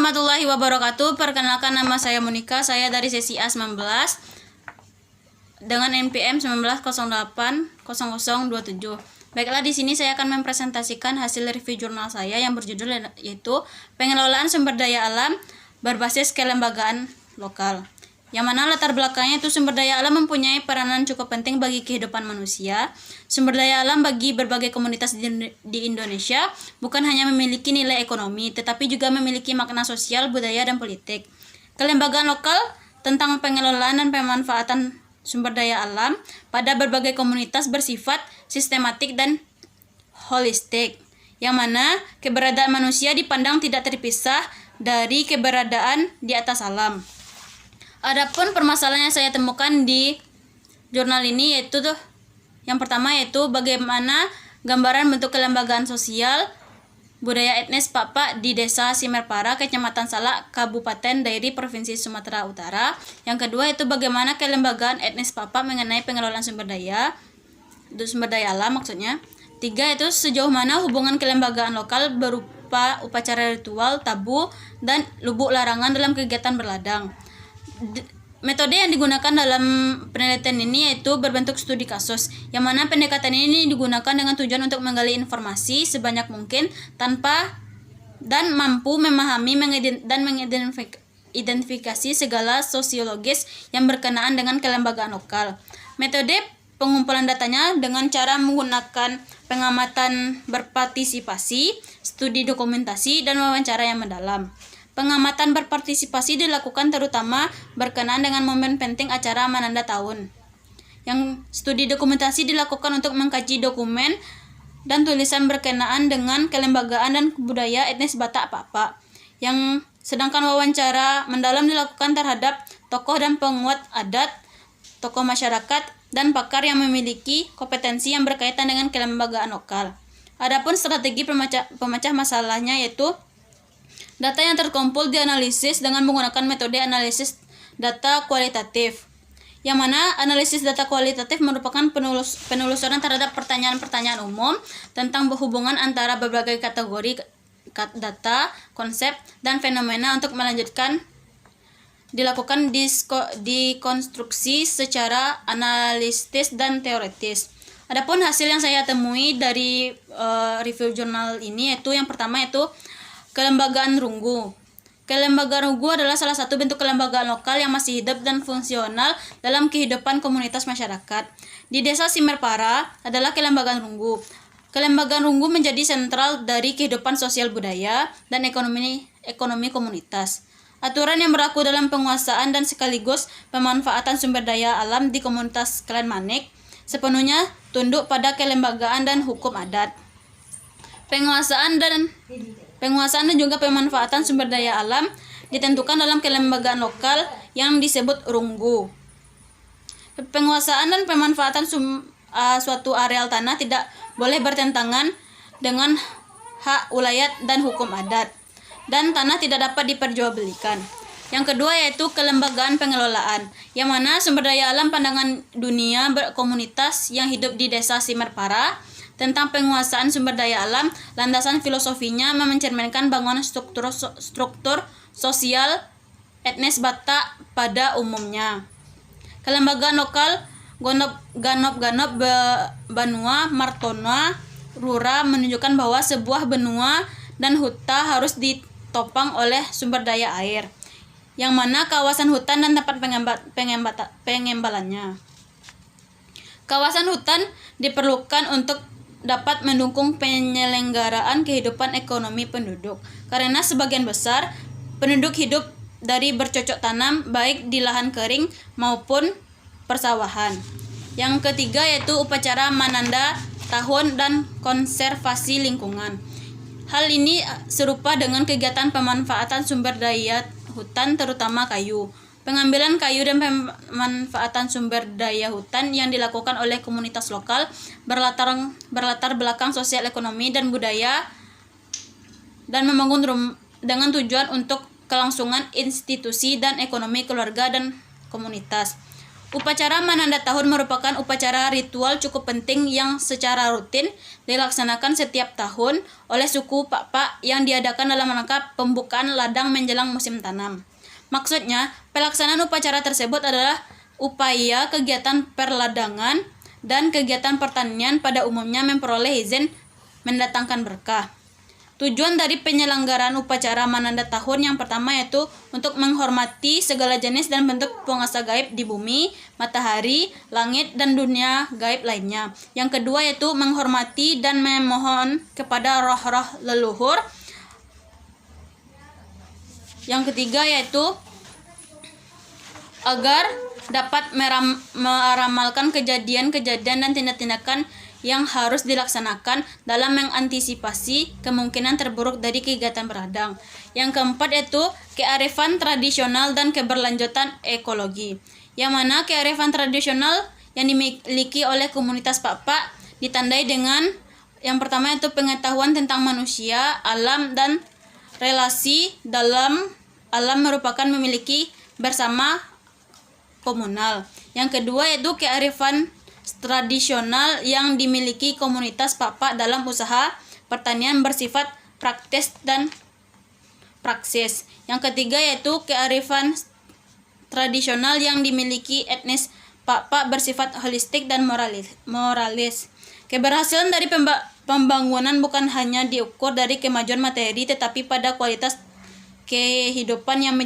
warahmatullahi wabarakatuh. Perkenalkan, nama saya Monika. Saya dari sesi A19 dengan NPM 19080027. Baiklah, di sini saya akan mempresentasikan hasil review jurnal saya yang berjudul yaitu Pengelolaan Sumber Daya Alam Berbasis Kelembagaan Lokal. Yang mana latar belakangnya itu sumber daya alam mempunyai peranan cukup penting bagi kehidupan manusia. Sumber daya alam bagi berbagai komunitas di Indonesia bukan hanya memiliki nilai ekonomi, tetapi juga memiliki makna sosial, budaya, dan politik. Kelembagaan lokal tentang pengelolaan dan pemanfaatan sumber daya alam pada berbagai komunitas bersifat sistematik dan holistik, yang mana keberadaan manusia dipandang tidak terpisah dari keberadaan di atas alam. Adapun permasalahan yang saya temukan di jurnal ini yaitu yang pertama yaitu bagaimana gambaran bentuk kelembagaan sosial budaya etnis Papa di Desa Simerpara, Kecamatan Salak, Kabupaten Dairi, Provinsi Sumatera Utara. Yang kedua yaitu bagaimana kelembagaan etnis Papa mengenai pengelolaan sumber daya alam maksudnya. Tiga yaitu sejauh mana hubungan kelembagaan lokal berupa upacara ritual, tabu, dan lubuk larangan dalam kegiatan berladang. Metode yang digunakan dalam penelitian ini yaitu berbentuk studi kasus, yang mana pendekatan ini digunakan dengan tujuan untuk menggali informasi sebanyak mungkin dan mampu memahami dan mengidentifikasi segala sosiologis yang berkenaan dengan kelembagaan lokal. Metode pengumpulan datanya dengan cara menggunakan pengamatan berpartisipasi, studi dokumentasi, dan wawancara yang mendalam. Pengamatan berpartisipasi dilakukan terutama berkenaan dengan momen penting acara Mananda Tahun. Yang studi dokumentasi dilakukan untuk mengkaji dokumen dan tulisan berkenaan dengan kelembagaan dan budaya etnis Batak Papa. Yang sedangkan wawancara mendalam dilakukan terhadap tokoh dan penguat adat, tokoh masyarakat, dan pakar yang memiliki kompetensi yang berkaitan dengan kelembagaan lokal. Adapun strategi pemecah masalahnya yaitu data yang terkumpul dianalisis dengan menggunakan metode analisis data kualitatif, yang mana analisis data kualitatif merupakan penelusuran terhadap pertanyaan-pertanyaan umum tentang hubungan antara berbagai kategori data, konsep, dan fenomena untuk dilakukan dikonstruksi secara analitis dan teoritis. Adapun hasil yang saya temui dari review jurnal ini yaitu yang pertama yaitu kelembagaan runggu. Kelembagaan runggu adalah salah satu bentuk kelembagaan lokal yang masih hidup dan fungsional dalam kehidupan komunitas masyarakat. Di Desa Simerpara adalah kelembagaan runggu. Kelembagaan runggu menjadi sentral dari kehidupan sosial budaya dan ekonomi komunitas. Aturan yang berlaku dalam penguasaan dan sekaligus pemanfaatan sumber daya alam di komunitas Klan Manik sepenuhnya tunduk pada kelembagaan dan hukum adat. Penguasaan dan juga pemanfaatan sumber daya alam ditentukan dalam kelembagaan lokal yang disebut runggu. Penguasaan dan pemanfaatan suatu areal tanah tidak boleh bertentangan dengan hak ulayat dan hukum adat, dan tanah tidak dapat diperjualbelikan. Yang kedua yaitu kelembagaan pengelolaan, yang mana sumber daya alam pandangan dunia berkomunitas yang hidup di Desa Simerpara tentang penguasaan sumber daya alam. Landasan filosofinya mencerminkan bangunan struktur sosial etnis Batak pada umumnya. Kelembagaan lokal Ganop Banua Martona Rura menunjukkan bahwa sebuah benua dan hutan harus ditopang oleh sumber daya air, yang mana kawasan hutan dan tempat pengembalannya. Kawasan hutan diperlukan untuk dapat mendukung penyelenggaraan kehidupan ekonomi penduduk, karena sebagian besar penduduk hidup dari bercocok tanam baik di lahan kering maupun persawahan. Yang ketiga yaitu upacara Mananda Tahun dan konservasi lingkungan. Hal ini serupa dengan kegiatan pemanfaatan sumber daya hutan terutama kayu. Pengambilan kayu dan pemanfaatan sumber daya hutan yang dilakukan oleh komunitas lokal berlatar belakang sosial, ekonomi, dan budaya, dan membangun dengan tujuan untuk kelangsungan institusi dan ekonomi keluarga dan komunitas. Upacara menanda tahun merupakan upacara ritual cukup penting yang secara rutin dilaksanakan setiap tahun oleh suku Pak yang diadakan dalam rangka pembukaan ladang menjelang musim tanam. Maksudnya, pelaksanaan upacara tersebut adalah upaya kegiatan perladangan dan kegiatan pertanian pada umumnya memperoleh izin mendatangkan berkah. Tujuan dari penyelenggaraan upacara menanda tahun yang pertama yaitu untuk menghormati segala jenis dan bentuk penguasa gaib di bumi, matahari, langit, dan dunia gaib lainnya. Yang kedua yaitu menghormati dan memohon kepada roh-roh leluhur. Yang ketiga yaitu agar dapat meramalkan kejadian-kejadian dan tindak-tindakan yang harus dilaksanakan dalam mengantisipasi kemungkinan terburuk dari kegiatan beradang. Yang keempat yaitu kearifan tradisional dan keberlanjutan ekologi. Yang mana kearifan tradisional yang dimiliki oleh komunitas Pak ditandai dengan yang pertama yaitu pengetahuan tentang manusia, alam, dan relasi dalam alam merupakan memiliki bersama komunal. Yang kedua yaitu kearifan tradisional yang dimiliki komunitas Pak dalam usaha pertanian bersifat praktis dan praksis. Yang ketiga yaitu kearifan tradisional yang dimiliki etnis Pak bersifat holistik dan moralis. Keberhasilan dari pembangunan bukan hanya diukur dari kemajuan materi tetapi pada kualitas kehidupan yang